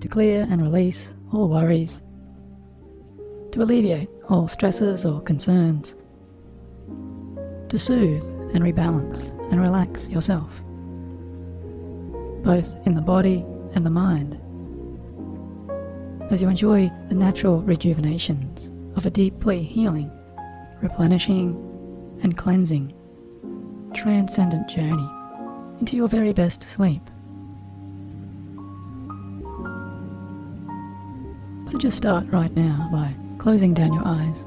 to clear and release all worries, to alleviate all stresses or concerns, to soothe and rebalance and relax yourself, both in the body and the mind, as you enjoy the natural rejuvenations of a deeply healing, replenishing and cleansing, transcendent journey into your very best sleep. So just start right now by closing down your eyes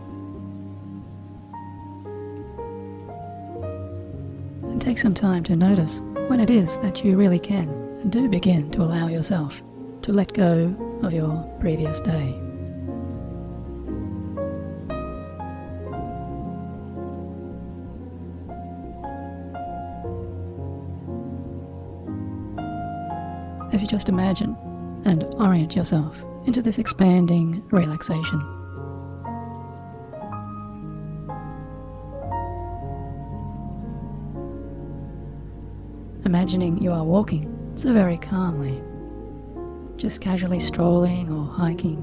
and take some time to notice when it is that you really can and do begin to allow yourself to let go of your previous day. As you just imagine and orient yourself into this expanding relaxation. Imagining you are walking so very calmly, just casually strolling or hiking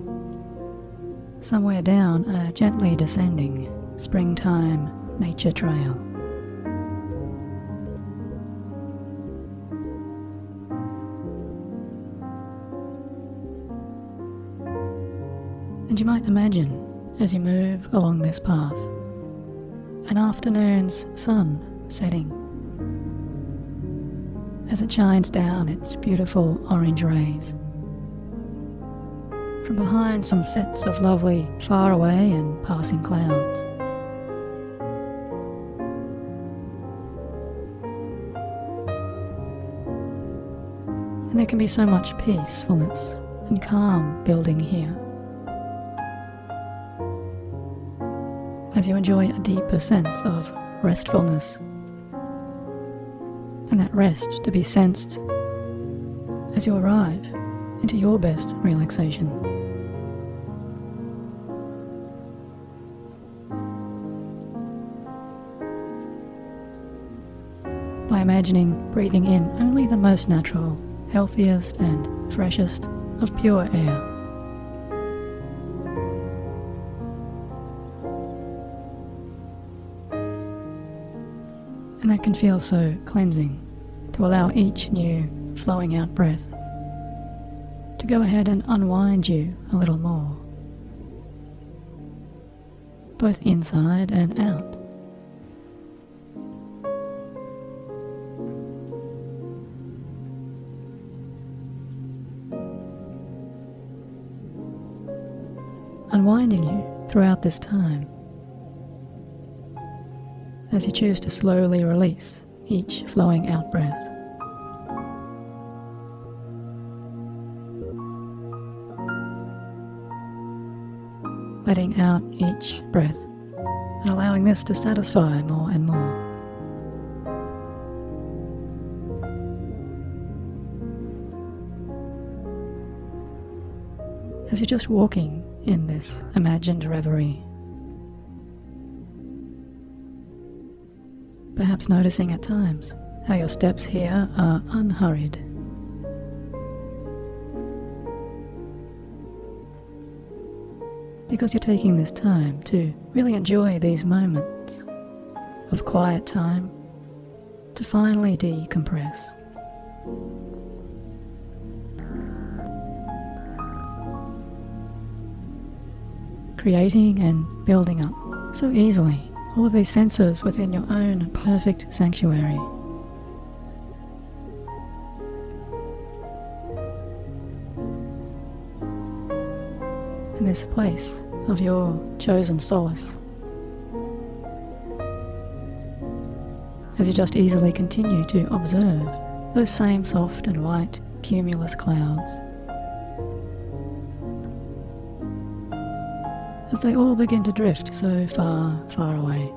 somewhere down a gently descending springtime nature trail. And you might imagine, as you move along this path, an afternoon's sun setting as it shines down its beautiful orange rays from behind some sets of lovely faraway and passing clouds. And there can be so much peacefulness and calm building here, as you enjoy a deeper sense of restfulness, and that rest to be sensed as you arrive into your best relaxation. By imagining breathing in only the most natural, healthiest and freshest of pure air. And that can feel so cleansing to allow each new flowing out breath to go ahead and unwind you a little more, both inside and out. Unwinding you throughout this time, as you choose to slowly release each flowing out breath. Letting out each breath and allowing this to satisfy more and more. As you're just walking in this imagined reverie, perhaps noticing at times how your steps here are unhurried. Because you're taking this time to really enjoy these moments of quiet time to finally decompress. Creating and building up so easily all of these senses within your own perfect sanctuary. In this place of your chosen solace. As you just easily continue to observe those same soft and white cumulus clouds, as they all begin to drift so far, far away.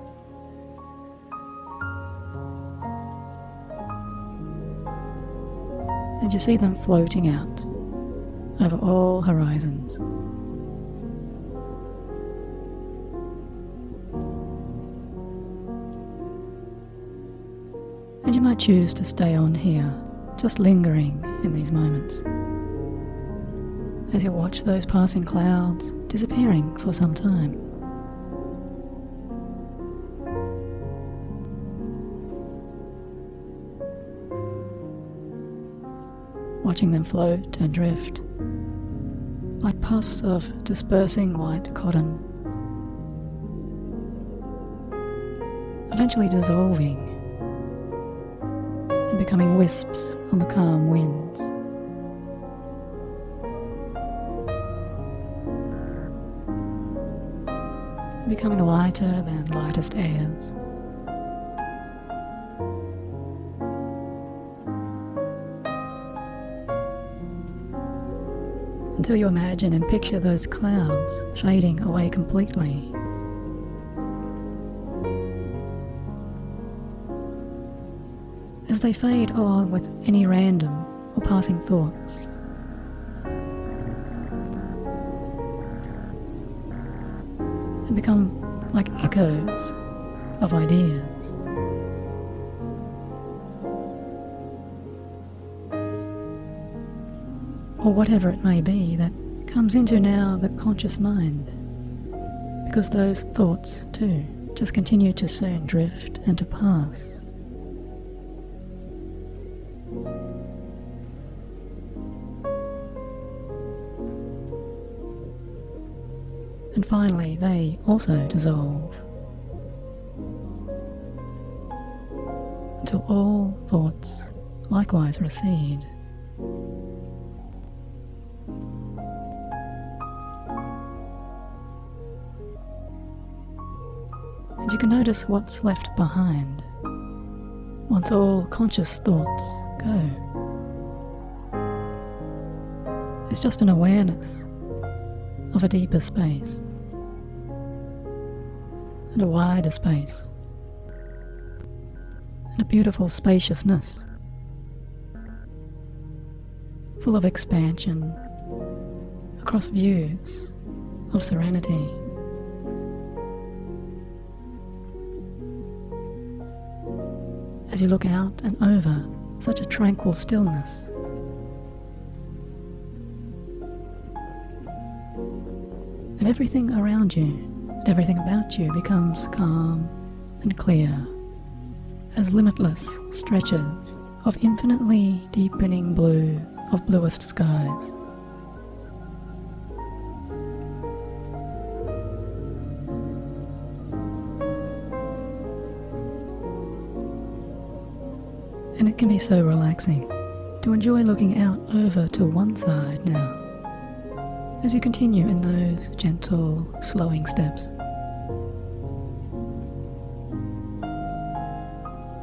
And you see them floating out over all horizons. And you might choose to stay on here, just lingering in these moments. as you watch those passing clouds disappearing for some time. Watching them float and drift like puffs of dispersing white cotton, eventually dissolving and becoming wisps on the calm winds. Becoming lighter than lightest airs. Until you imagine and picture those clouds fading away completely. As they fade along with any random or passing thoughts. And become like echoes of ideas. Or whatever it may be that comes into now the conscious mind, because those thoughts too just continue to soon drift and to pass. And finally they also dissolve, until all thoughts likewise recede. And you can notice what's left behind once all conscious thoughts go. It's just an awareness of a deeper space and a wider space and a beautiful spaciousness full of expansion across views of serenity. As you look out and over such a tranquil stillness, and everything around you, everything about you becomes calm and clear as limitless stretches of infinitely deepening blue of bluest skies. And it can be so relaxing to enjoy looking out over to one side now, as you continue in those gentle, slowing steps.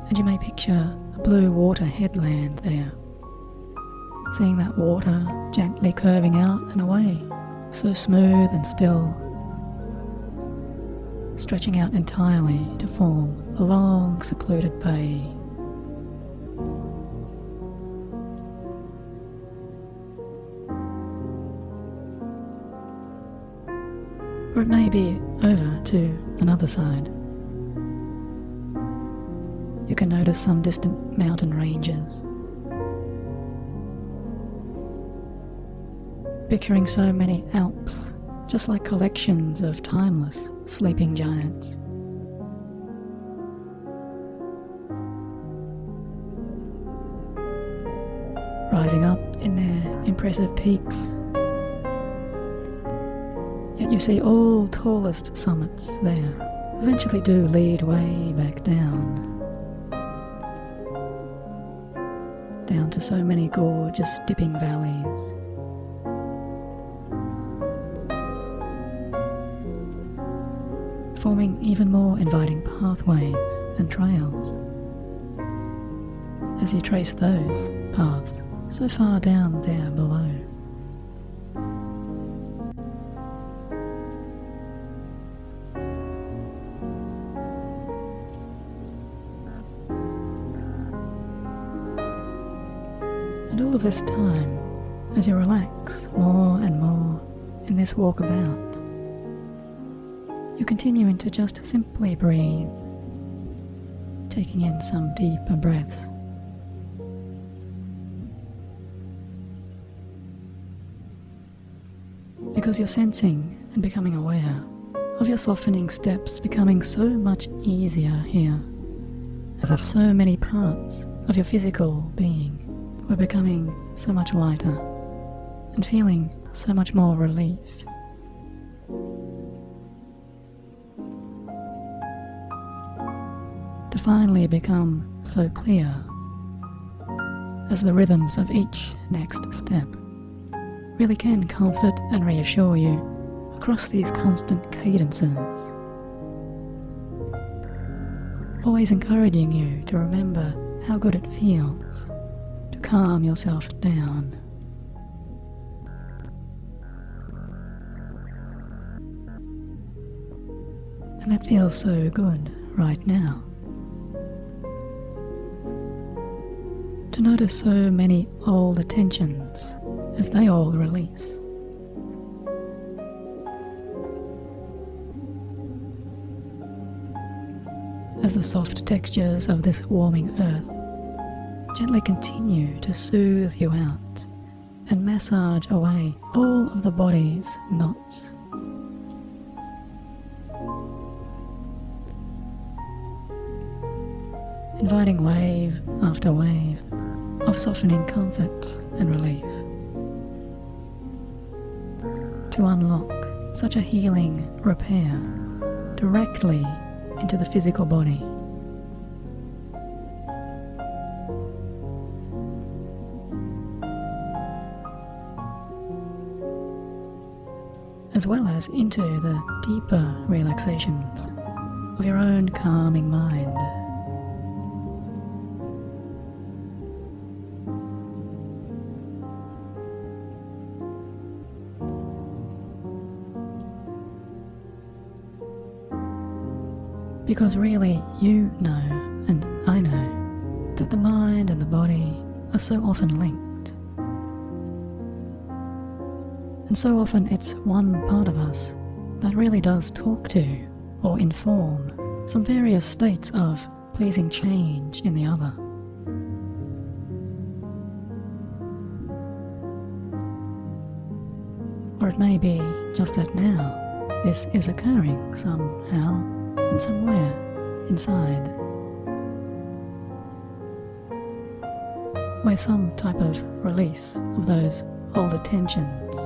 And you may picture a blue water headland there, seeing that water gently curving out and away, so smooth and still, stretching out entirely to form a long, secluded bay. Or it may be over to another side. You can notice some distant mountain ranges. Picturing so many Alps, just like collections of timeless sleeping giants. Rising up in their impressive peaks. Yet you see all tallest summits there eventually do lead way back down to so many gorgeous dipping valleys. Forming even more inviting pathways and trails as you trace those paths so far down there below. And all of this time, as you relax more and more in this walkabout, you continue to just simply breathe, taking in some deeper breaths. because you're sensing and becoming aware of your softening steps becoming so much easier here, as if so many parts of your physical being were becoming so much lighter and feeling so much more relief. To finally become so clear as the rhythms of each next step really can comfort and reassure you across these constant cadences, always encouraging you to remember how good it feels to calm yourself down. And that feels so good right now. To notice so many old attentions as they all release. As the soft textures of this warming earth gently continue to soothe you out and massage away all of the body's knots. Inviting wave after wave of softening comfort and relief to unlock such a healing repair directly into the physical body. As well as into the deeper relaxations of your own calming mind. Because really you know, and I know, that the mind and the body are so often linked. And so often it's one part of us that really does talk to or inform some various states of pleasing change in the other. Or it may be just that now this is occurring somehow and somewhere inside, where some type of release of those older tensions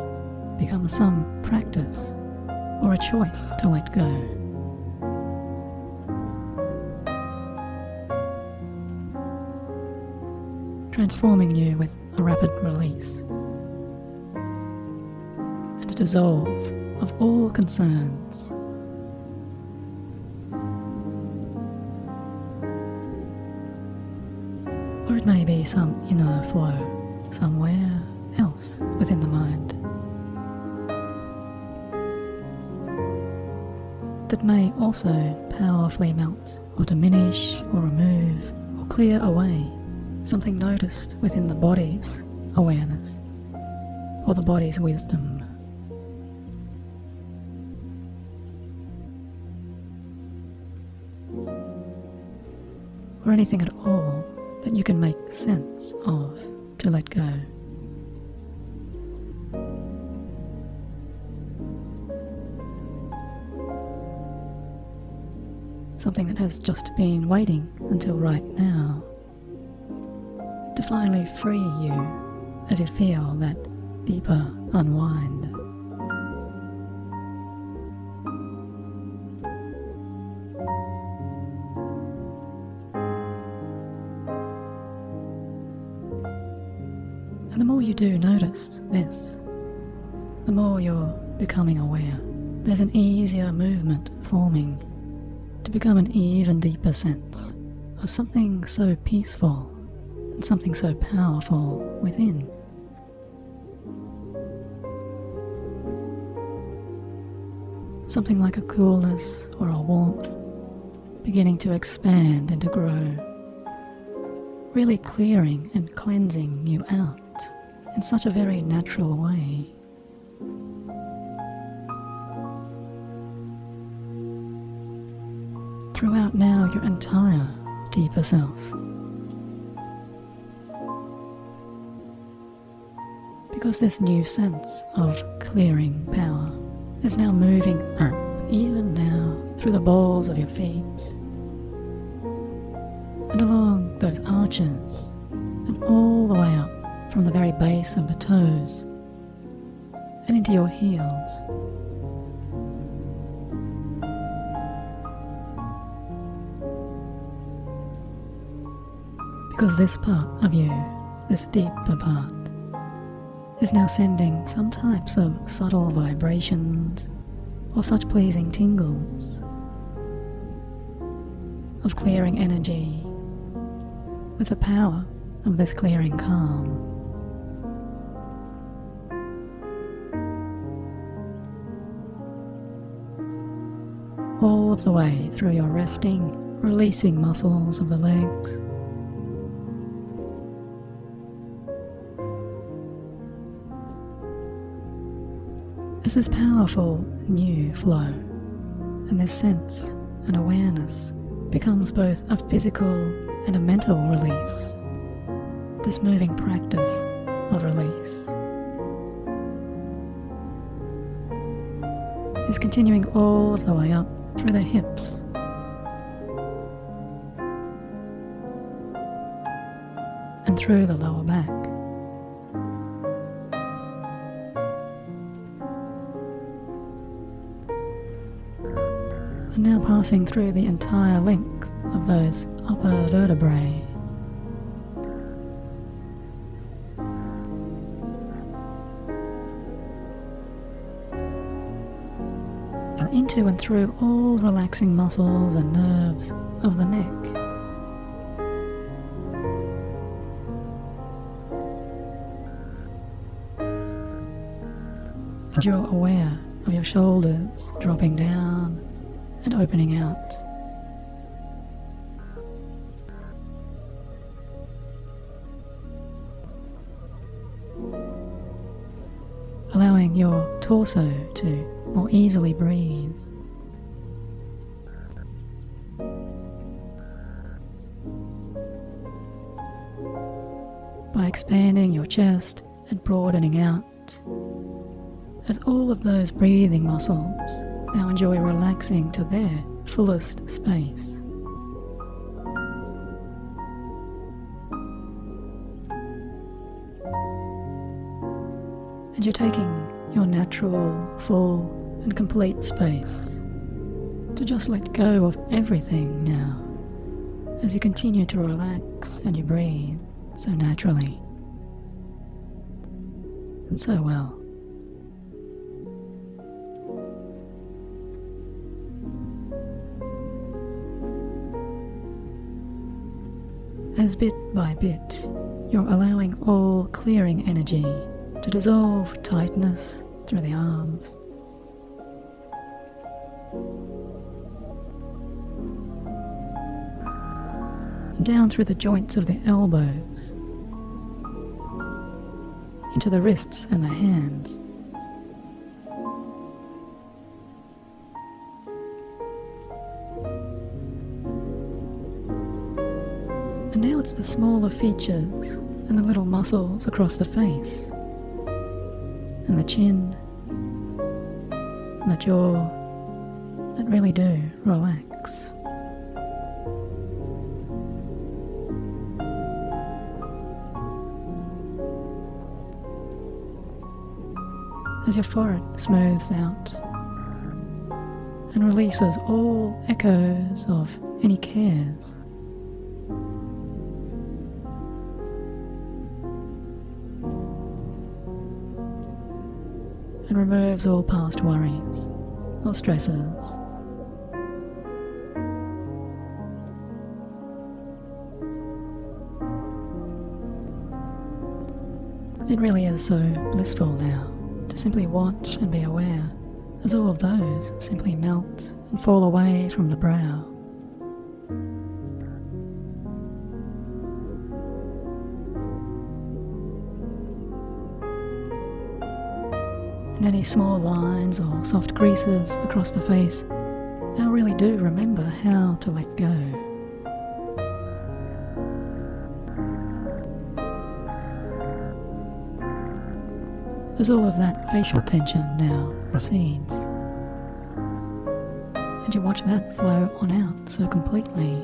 becomes some practice or a choice to let go. Transforming you with a rapid release and a dissolve of all concerns. Or it may be some inner flow somewhere else within the mind that may also powerfully melt or diminish or remove or clear away something noticed within the body's awareness or the body's wisdom. Or anything at all that you can make sense of to let go. Something that has just been waiting until right now to finally free you as you feel that deeper unwind. And the more you do notice this, the more you're becoming aware. There's an easier movement forming to become an even deeper sense of something so peaceful and something so powerful within. Something like a coolness or a warmth beginning to expand and to grow, really clearing and cleansing you out in such a very natural way. Throughout now your entire deeper self. because this new sense of clearing power is now moving up, even now, through the balls of your feet, and along those arches, and all the way up from the very base of the toes, and into your heels. Because this part of you, this deeper part, is now sending some types of subtle vibrations or such pleasing tingles of clearing energy with the power of this clearing calm. All of the way through your resting, releasing muscles of the legs, as this powerful new flow and this sense and awareness becomes both a physical and a mental release, this moving practice of release is continuing all of the way up through the hips, and through the lower back, and now passing through the entire length of those upper vertebrae, and into and through all relaxing muscles and nerves of the neck. And you're aware of your shoulders dropping down and opening out. Allowing your torso to more easily breathe. By expanding your chest and broadening out, as all of those breathing muscles now enjoy relaxing to their fullest space. And you're taking your natural, full and complete space to just let go of everything now as you continue to relax and you breathe so naturally and so well. As bit by bit, you're allowing all clearing energy to dissolve tightness through the arms, and down through the joints of the elbows, into the wrists and the hands, and now it's the smaller features and the little muscles across the face, and the chin, and the jaw that really do relax. As your forehead smooths out and releases all echoes of any cares. And removes all past worries or stresses. It really is so blissful now to simply watch and be aware as all of those simply melt and fall away from the brow. And any small lines or soft creases across the face now really do remember how to let go. as all of that facial tension now recedes. And you watch that flow on out so completely.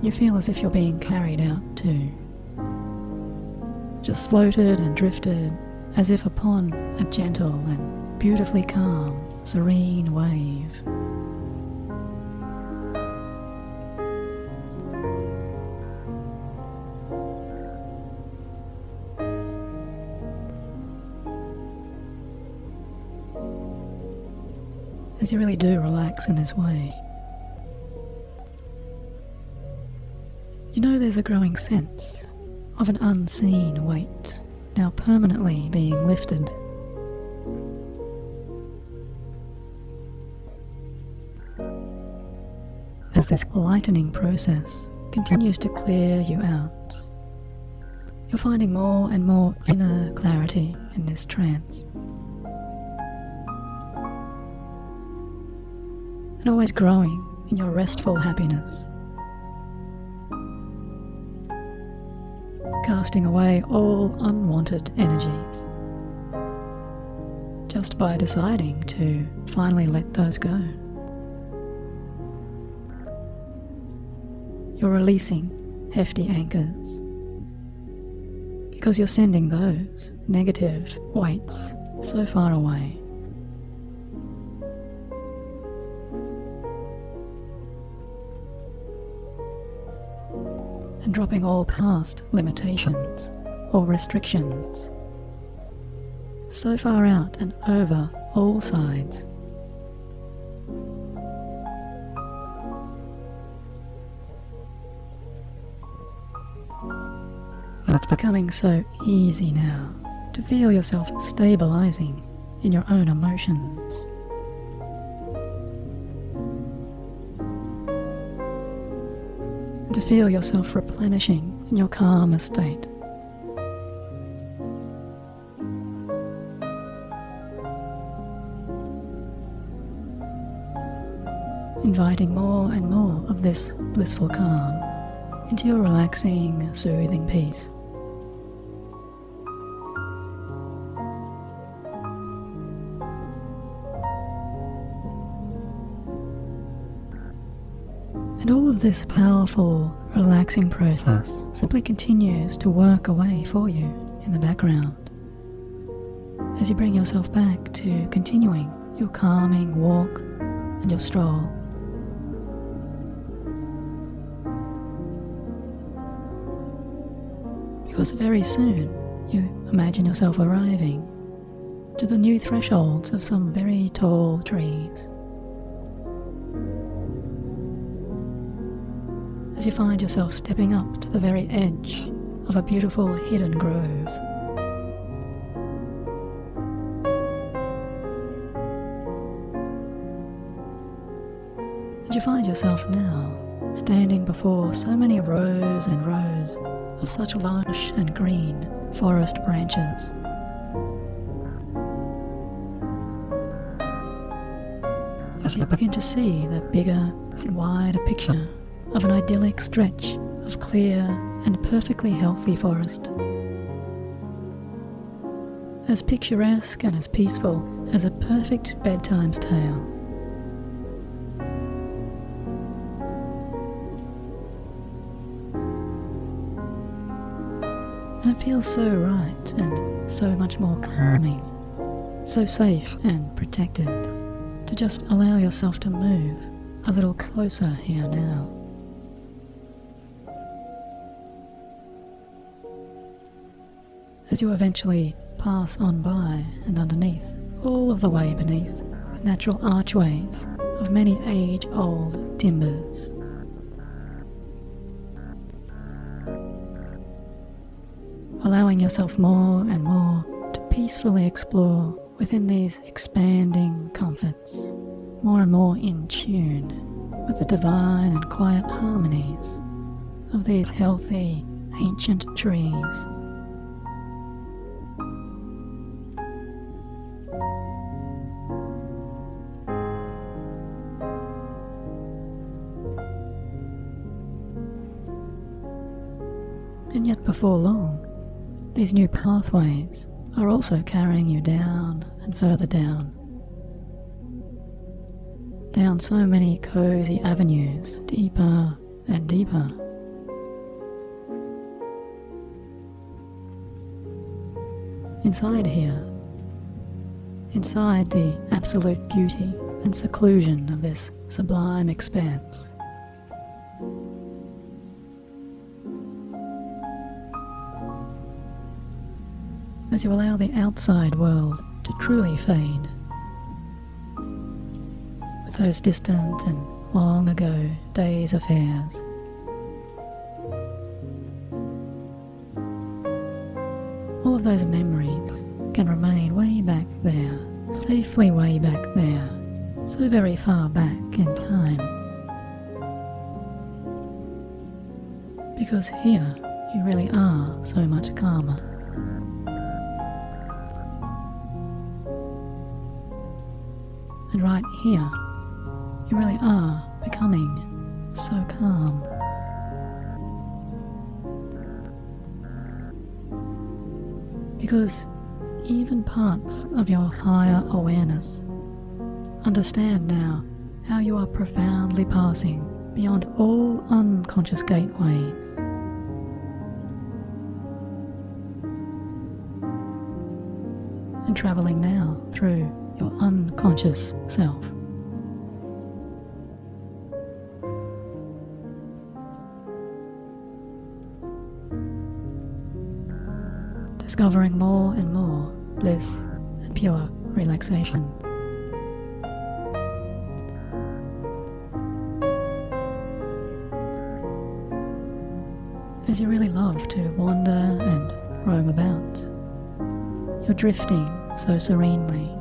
You feel as if you're being carried out too. Just floated and drifted as if upon a gentle and beautifully calm, serene wave. As you really do relax in this way, you know there's a growing sense of an unseen weight now permanently being lifted. As this lightening process continues to clear you out, you're finding more and more inner clarity in this trance. And always growing in your restful happiness, casting away all unwanted energies, just by deciding to finally let those go. You're releasing hefty anchors, because you're sending those negative weights so far away. And dropping all past limitations or restrictions so far out and over all sides. And it's becoming so easy now to feel yourself stabilizing in your own emotions. And to feel yourself replenishing in your calmer state. Inviting more and more of this blissful calm into your relaxing, soothing peace. And all of this powerful, relaxing process simply continues to work away for you in the background as you bring yourself back to continuing your calming walk and your stroll. Because very soon you imagine yourself arriving to the new thresholds of some very tall trees. As you find yourself stepping up to the very edge of a beautiful hidden grove. And you find yourself now standing before so many rows and rows of such lush and green forest branches. As you begin to see the bigger and wider picture of an idyllic stretch of clear and perfectly healthy forest. As picturesque and as peaceful as a perfect bedtime's tale. And it feels so right and so much more calming, so safe and protected to just allow yourself to move a little closer here now. As you eventually pass on by and underneath, all of the way beneath the natural archways of many age-old timbers. Allowing yourself more and more to peacefully explore within these expanding comforts, more and more in tune with the divine and quiet harmonies of these healthy, ancient trees. And yet before long, these new pathways are also carrying you down and further down. Down so many cozy avenues, deeper and deeper. Inside here, inside the absolute beauty and seclusion of this sublime expanse, as you allow the outside world to truly fade, with those distant and long ago days' affairs, all of those memories can remain way back there, safely way back there, so very far back in time. Because here you really are so much calmer. And right here, you really are becoming so calm. Because even parts of your higher awareness understand now how you are profoundly passing beyond all unconscious gateways. And travelling now through your unconscious self. Discovering more and more bliss and pure relaxation. As you really love to wander and roam about, you're drifting so serenely.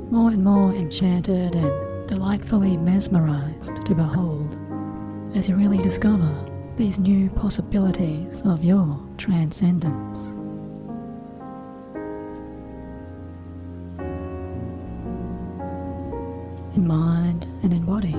More and more enchanted and delightfully mesmerized to behold, as you really discover these new possibilities of your transcendence. In mind and in body.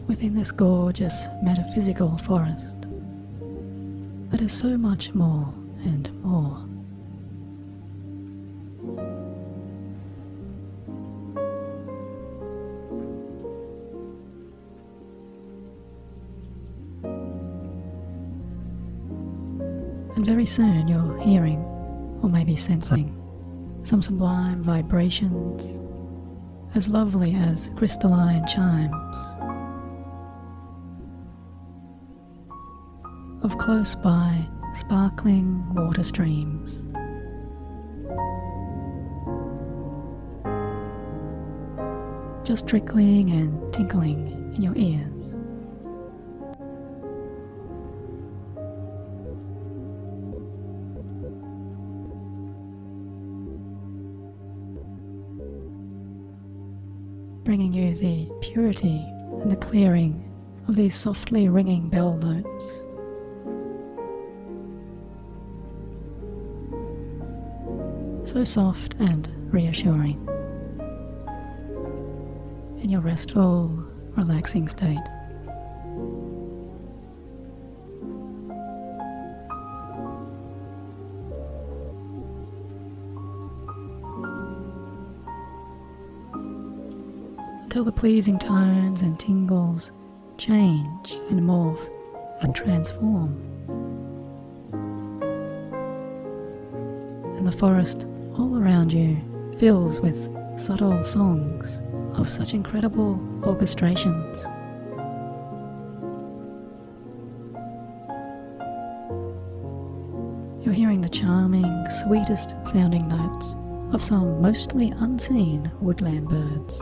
Within this gorgeous metaphysical forest that is so much more and more. And very soon you're hearing, or maybe sensing, some sublime vibrations as lovely as crystalline chimes of close by sparkling water streams. Just trickling and tinkling in your ears. Bringing you the purity and the clearing of these softly ringing bell notes. So soft and reassuring in your restful, relaxing state. Until the pleasing tones and tingles change and morph and transform. And the forest all around you fills with subtle songs of such incredible orchestrations. You're hearing the charming, sweetest sounding notes of some mostly unseen woodland birds.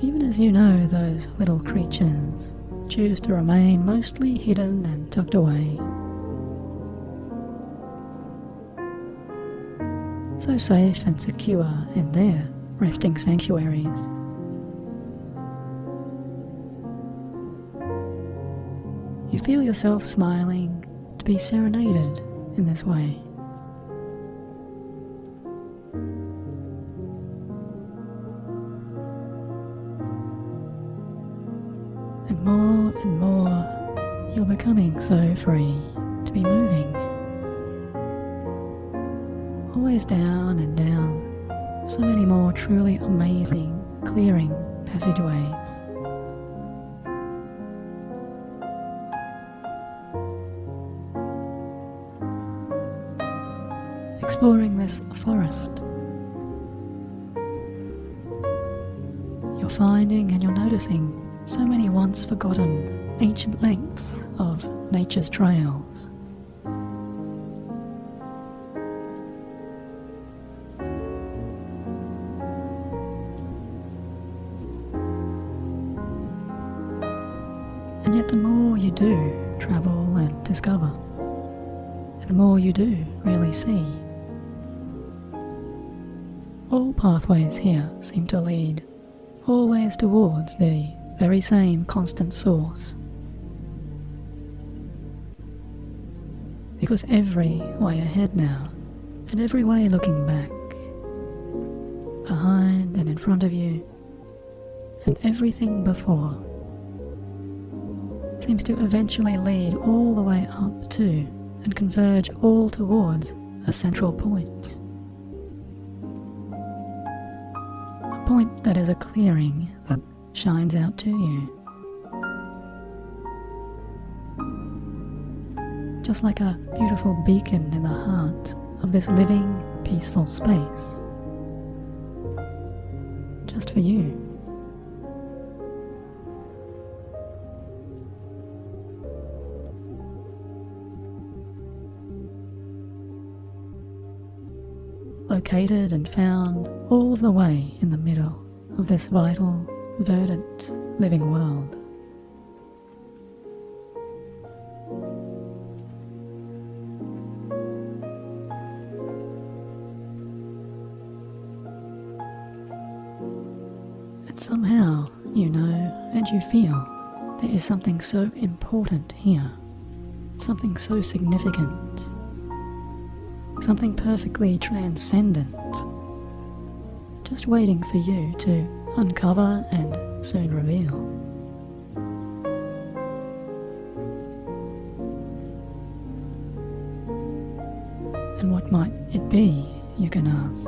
Even as you know those little creatures choose to remain mostly hidden and tucked away. So safe and secure in their resting sanctuaries. You feel yourself smiling to be serenaded in this way. And more, you're becoming so free to be moving. Always down and down, so many more truly amazing, clearing passageways. Exploring this forest, you're finding and you're noticing so many once forgotten ancient lengths of nature's trails. And yet the more you do travel and discover, the more you do really see. All pathways here seem to lead always towards the very same constant source. Because every way ahead now, and every way looking back, behind and in front of you, and everything before, seems to eventually lead all the way up to and converge all towards a central point. A point that is a clearing that shines out to you. Just like a beautiful beacon in the heart of this living, peaceful space. Just for you. Located and found all of the way in the middle of this vital, verdant, living world. And somehow, you know and you feel there is something so important here, something so significant. Something perfectly transcendent, just waiting for you to uncover and soon reveal. And what might it be, you can ask?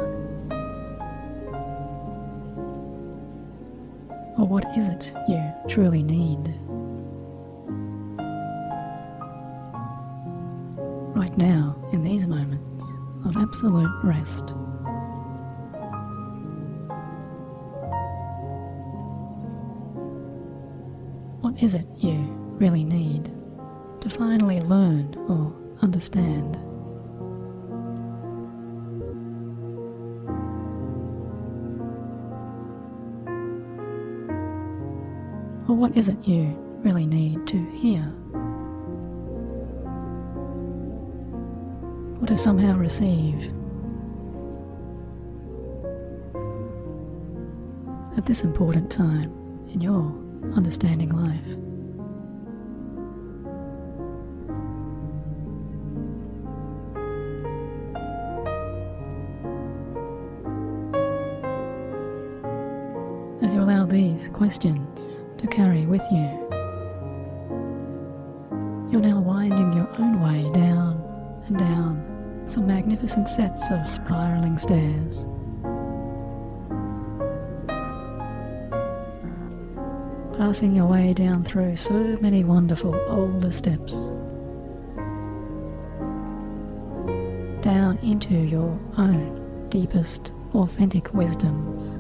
Or what is it you truly need? Right now, in these moments of absolute rest. What is it you really need to finally learn or understand? Or what is it you really need to hear? Or to somehow receive? At this important time in your understanding life. As you allow these questions to carry with you, you're now winding your own way down and down some magnificent sets of spiraling stairs. Passing your way down through so many wonderful older steps. Down into your own deepest, authentic wisdoms.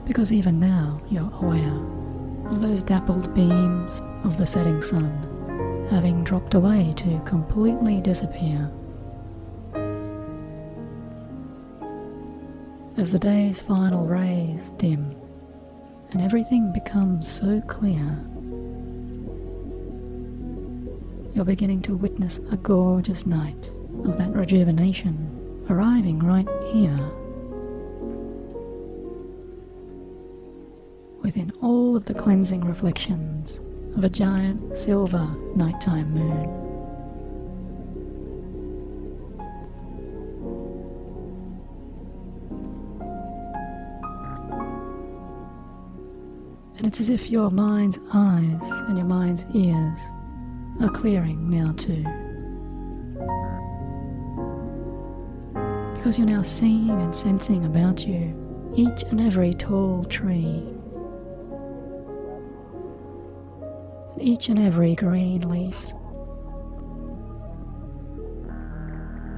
Because even now you're aware of those dappled beams of the setting sun having dropped away to completely disappear. As the day's final rays dim and everything becomes so clear, you're beginning to witness a gorgeous night of that rejuvenation arriving right here, within all of the cleansing reflections of a giant silver nighttime moon. And it's as if your mind's eyes and your mind's ears are clearing now too. Because you're now seeing and sensing about you each and every tall tree, and each and every green leaf,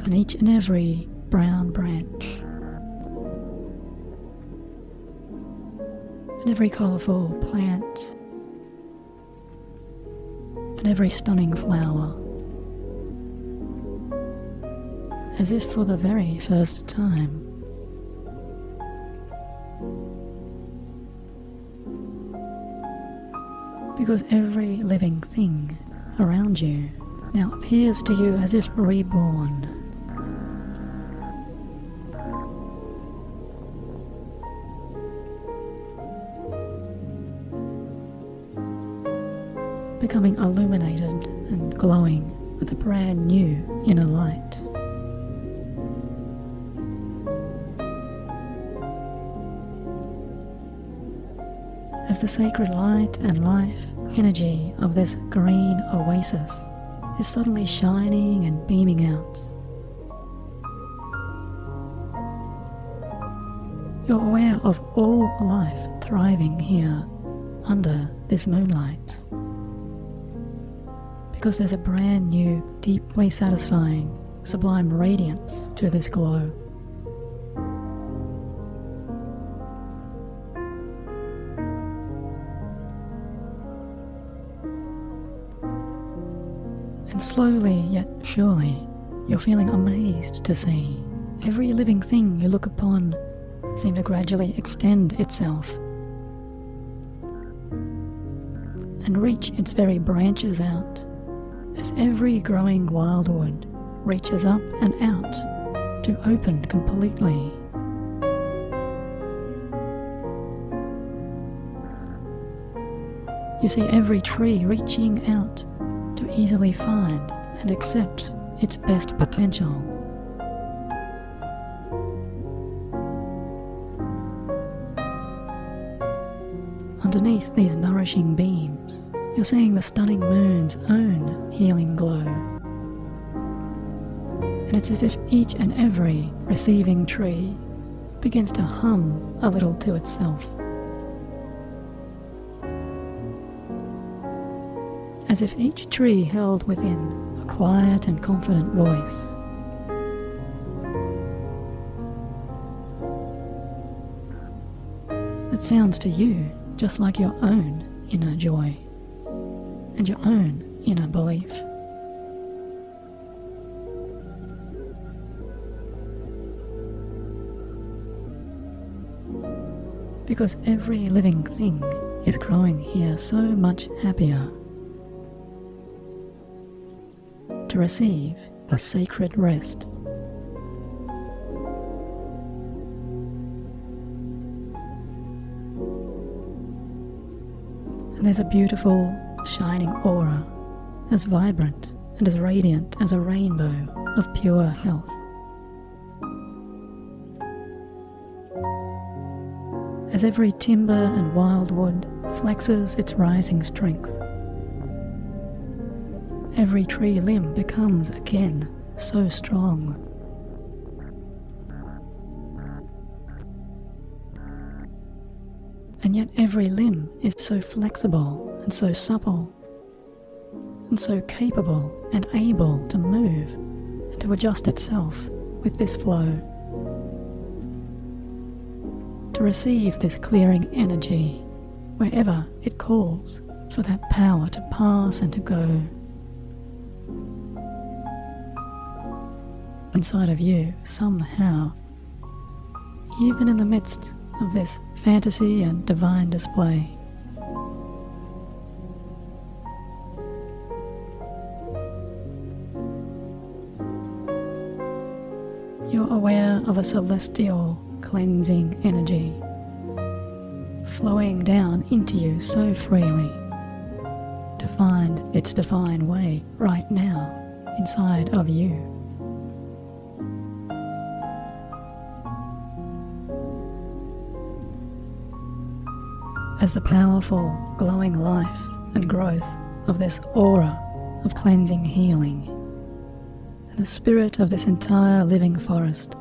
and each and every brown branch, and every colourful plant, and every stunning flower, as if for the very first time. Because every living thing around you now appears to you as if reborn. Becoming illuminated and glowing with a brand new inner light. As the sacred light and life energy of this green oasis is suddenly shining and beaming out, you're aware of all life thriving here under this moonlight. Because there's a brand new, deeply satisfying, sublime radiance to this glow. And slowly yet surely, you're feeling amazed to see every living thing you look upon seem to gradually extend itself and reach its very branches out, as every growing wildwood reaches up and out to open completely. You see every tree reaching out to easily find and accept its best potential. Underneath these nourishing beams, you're seeing the stunning moon's own healing glow. And it's as if each and every receiving tree begins to hum a little to itself. As if each tree held within a quiet and confident voice. That sounds to you just like your own inner joy and your own inner belief. Because every living thing is growing here so much happier to receive a sacred rest. And there's a beautiful, shining aura, as vibrant and as radiant as a rainbow of pure health. As every timber and wildwood flexes its rising strength, every tree limb becomes again so strong. And yet every limb is so flexible and so supple and so capable and able to move and to adjust itself with this flow, to receive this clearing energy wherever it calls for that power to pass and to go. Inside of you, somehow, even in the midst of this fantasy and divine display. You're aware of a celestial cleansing energy flowing down into you so freely to find its divine way right now inside of you. As the powerful, glowing life and growth of this aura of cleansing healing, and the spirit of this entire living forest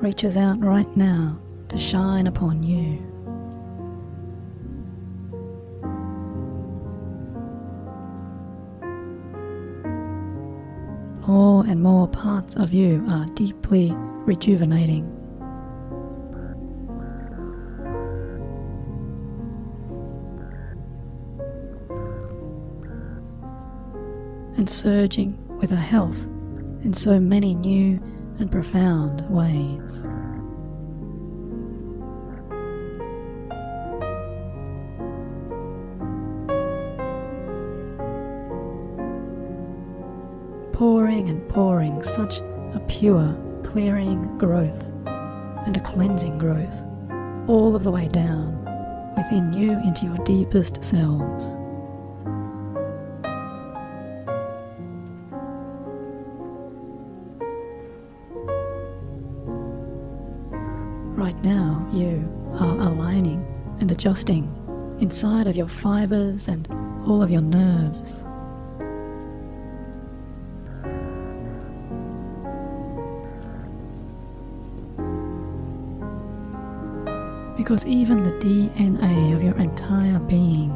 reaches out right now to shine upon you. More and more parts of you are deeply rejuvenating. And surging with a health in so many new and profound ways. Pouring and pouring such a pure, clearing growth and a cleansing growth all of the way down within you into your deepest cells. Right now, you are aligning and adjusting inside of your fibers and all of your nerves. Because even the DNA of your entire being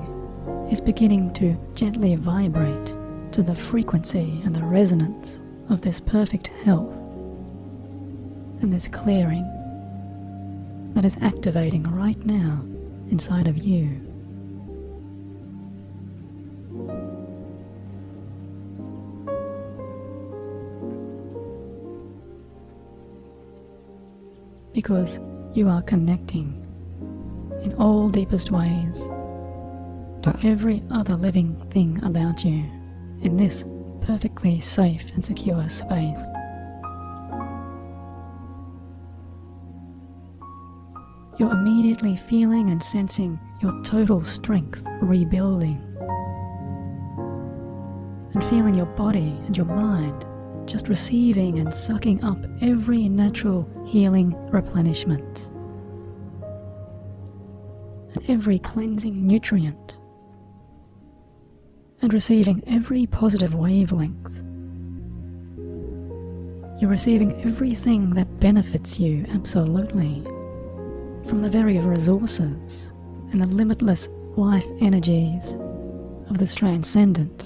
is beginning to gently vibrate to the frequency and the resonance of this perfect health and this clearing that is activating right now inside of you. Because you are connecting in all deepest ways to every other living thing about you in this perfectly safe and secure space. You're immediately feeling and sensing your total strength rebuilding, and feeling your body and your mind just receiving and sucking up every natural healing replenishment and every cleansing nutrient, and receiving every positive wavelength. You're receiving everything that benefits you absolutely, from the very resources and the limitless life energies of this transcendent,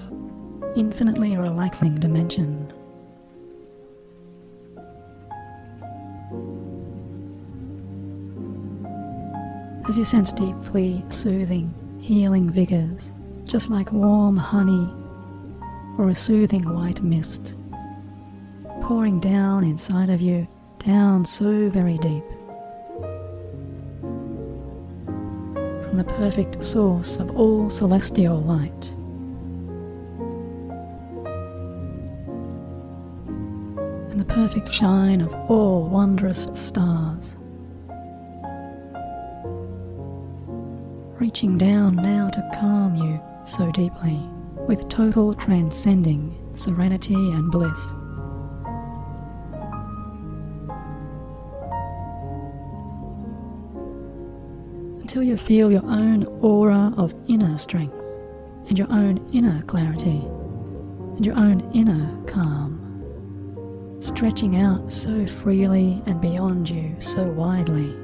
infinitely relaxing dimension. As you sense deeply soothing, healing vigors, just like warm honey or a soothing white mist, pouring down inside of you, down so very deep, from the perfect source of all celestial light. And the perfect shine of all wondrous stars. Reaching down now to calm you so deeply with total transcending serenity and bliss. Until you feel your own aura of inner strength and your own inner clarity and your own inner calm, stretching out so freely and beyond you so widely.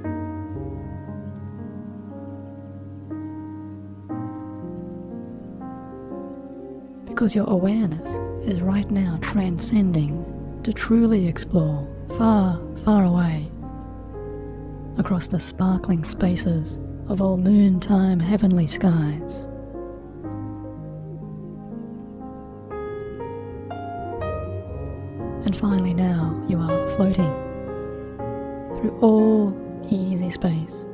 Because your awareness is right now transcending to truly explore far, far away across the sparkling spaces of all noontime heavenly skies. And finally now you are floating through all easy space.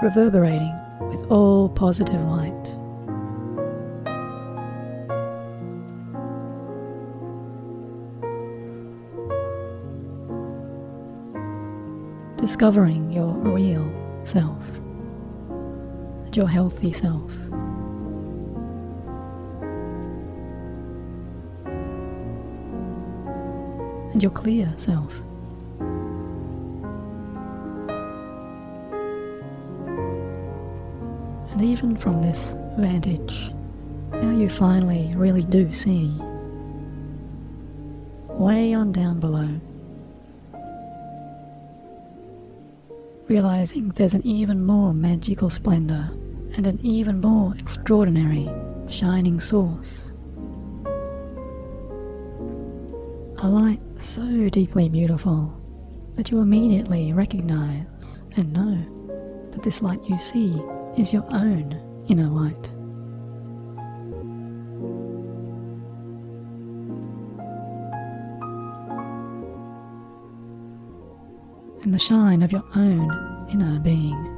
Reverberating with all positive light. Discovering your real self and your healthy self. And your clear self. And even from this vantage, now you finally really do see, way on down below, realizing there's an even more magical splendor and an even more extraordinary shining source. A light so deeply beautiful that you immediately recognize and know that this light you see is your own inner light. And the shine of your own inner being.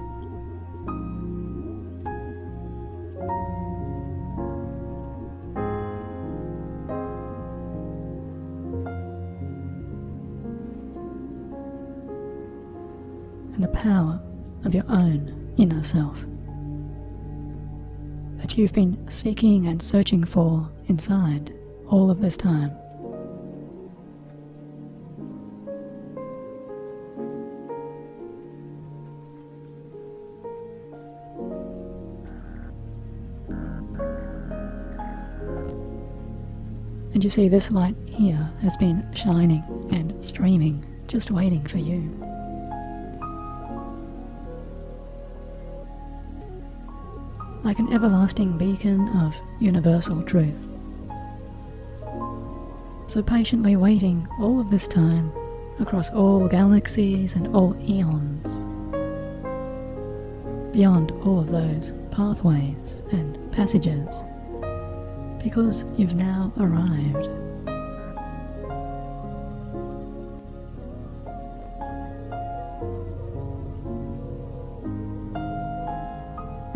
And the power of your own inner self that you've been seeking and searching for inside all of this time. And you see this light here has been shining and streaming, just waiting for you. Like an everlasting beacon of universal truth. So patiently waiting all of this time across all galaxies and all eons, beyond all of those pathways and passages, because you've now arrived.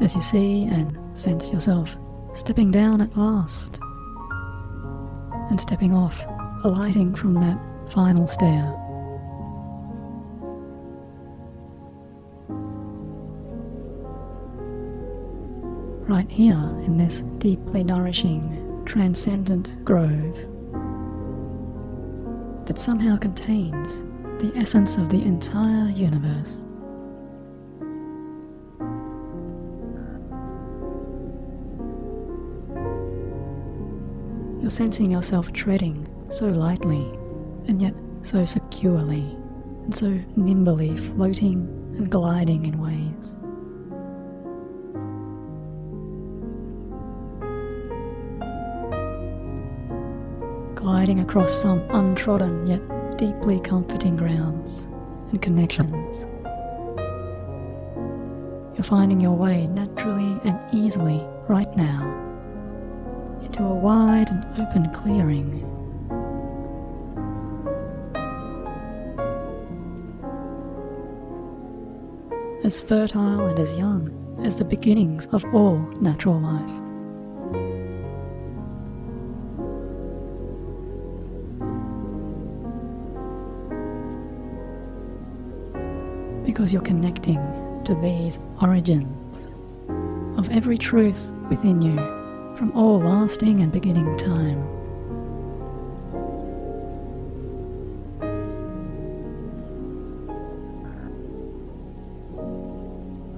As you see and sense yourself stepping down at last, and stepping off, alighting from that final stair. Right here in this deeply nourishing, transcendent grove that somehow contains the essence of the entire universe. You're sensing yourself treading so lightly and yet so securely and so nimbly floating and gliding in ways. Gliding across some untrodden yet deeply comforting grounds and connections. You're finding your way naturally and easily right now into a wide and open clearing. As fertile and as young as the beginnings of all natural life. Because you're connecting to these origins of every truth within you from all lasting and beginning time.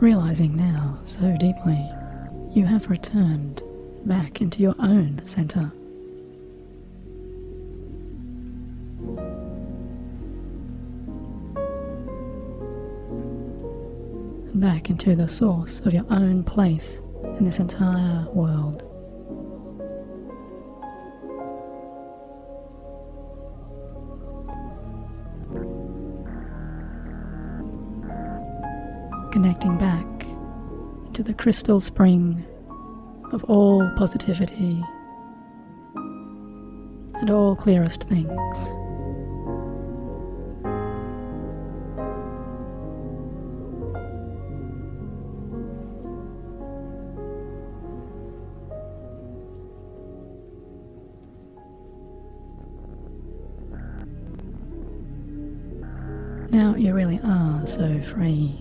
Realizing now so deeply, you have returned back into your own center. And back into the source of your own place in this entire world. Connecting back into the crystal spring of all positivity and all clearest things. Now you really are so free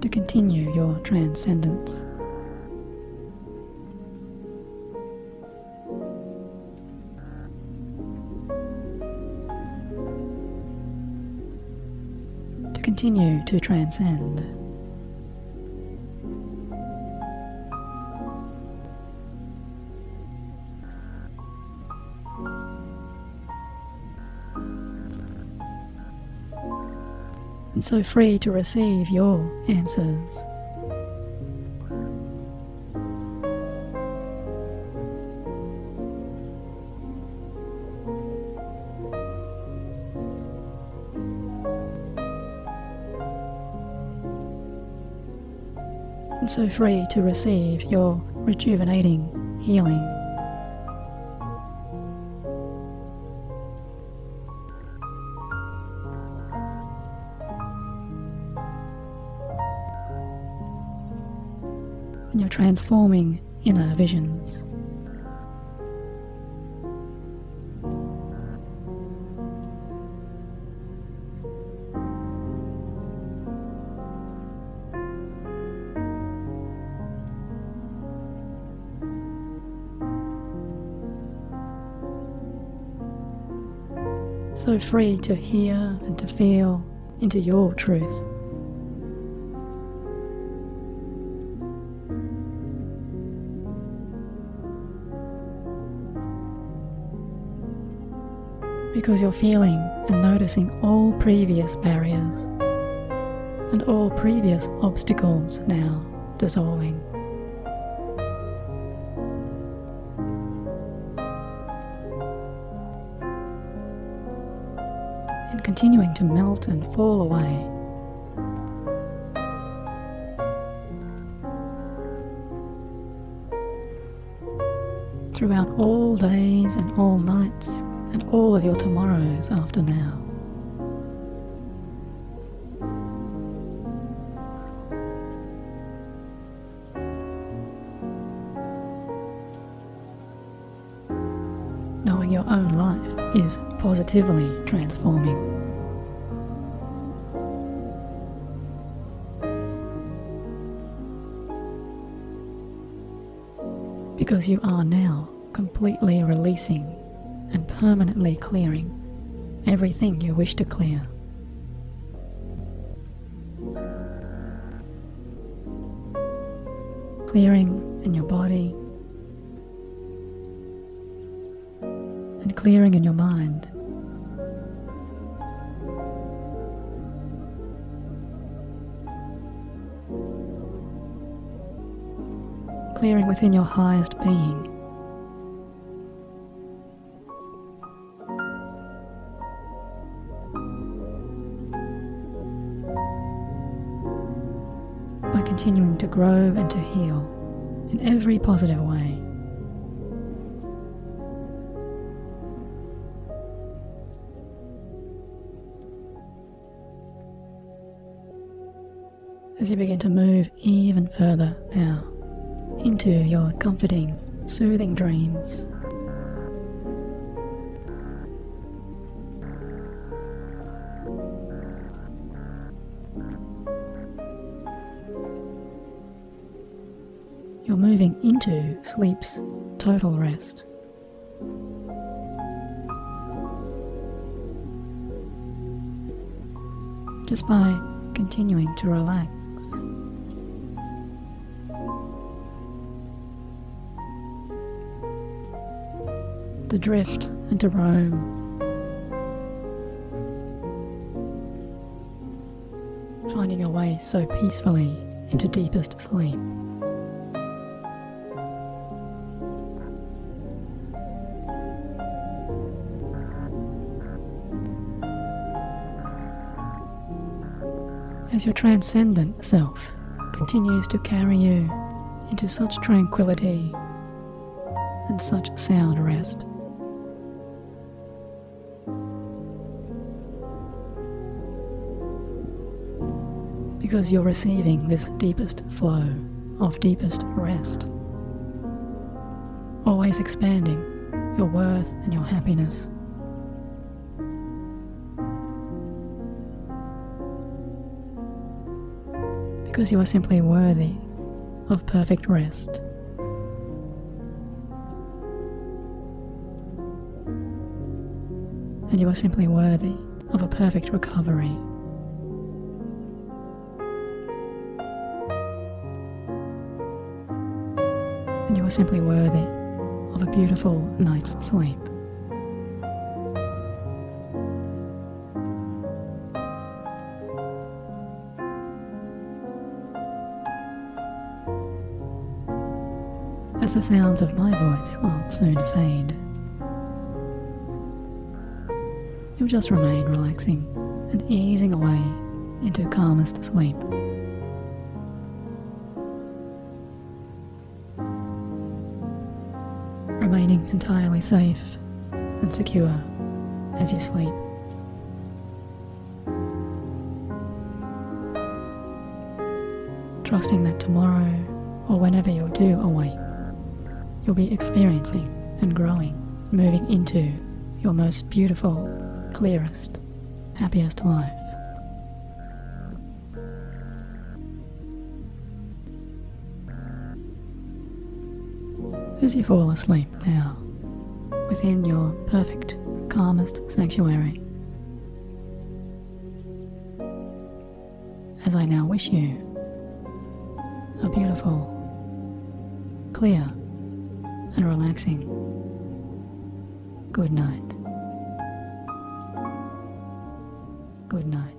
to continue your transcendence. To continue to transcend. And so free to receive your answers. And so free to receive your rejuvenating healing. And your transforming inner visions. So free to hear and to feel into your truth. Because you're feeling and noticing all previous barriers and all previous obstacles now dissolving. And continuing to melt and fall away. Throughout all days and all nights and all of your tomorrows after now. Knowing your own life is positively transforming. Because you are now completely releasing and permanently clearing everything you wish to clear. Clearing in your body and clearing in your mind. Clearing within your highest being. By continuing to grow and to heal in every positive way. As you begin to move even further now into your comforting, soothing dreams. You're moving into sleep's total rest. Just by continuing to relax. To drift and to roam, finding your way so peacefully into deepest sleep. As your transcendent self continues to carry you into such tranquility and such sound rest. because you're receiving this deepest flow of deepest rest, always expanding your worth and your happiness. Because you are simply worthy of perfect rest. And you are simply worthy of a perfect recovery. And you are simply worthy of a beautiful night's sleep. As the sounds of my voice will soon fade, you'll just remain relaxing and easing away into calmest sleep. Remaining entirely safe and secure as you sleep. Trusting that tomorrow, or whenever you do awake, you'll be experiencing and growing, moving into your most beautiful, clearest, happiest life. As you fall asleep now, within your perfect, calmest sanctuary, as I now wish you a beautiful, clear, and relaxing good night. Good night.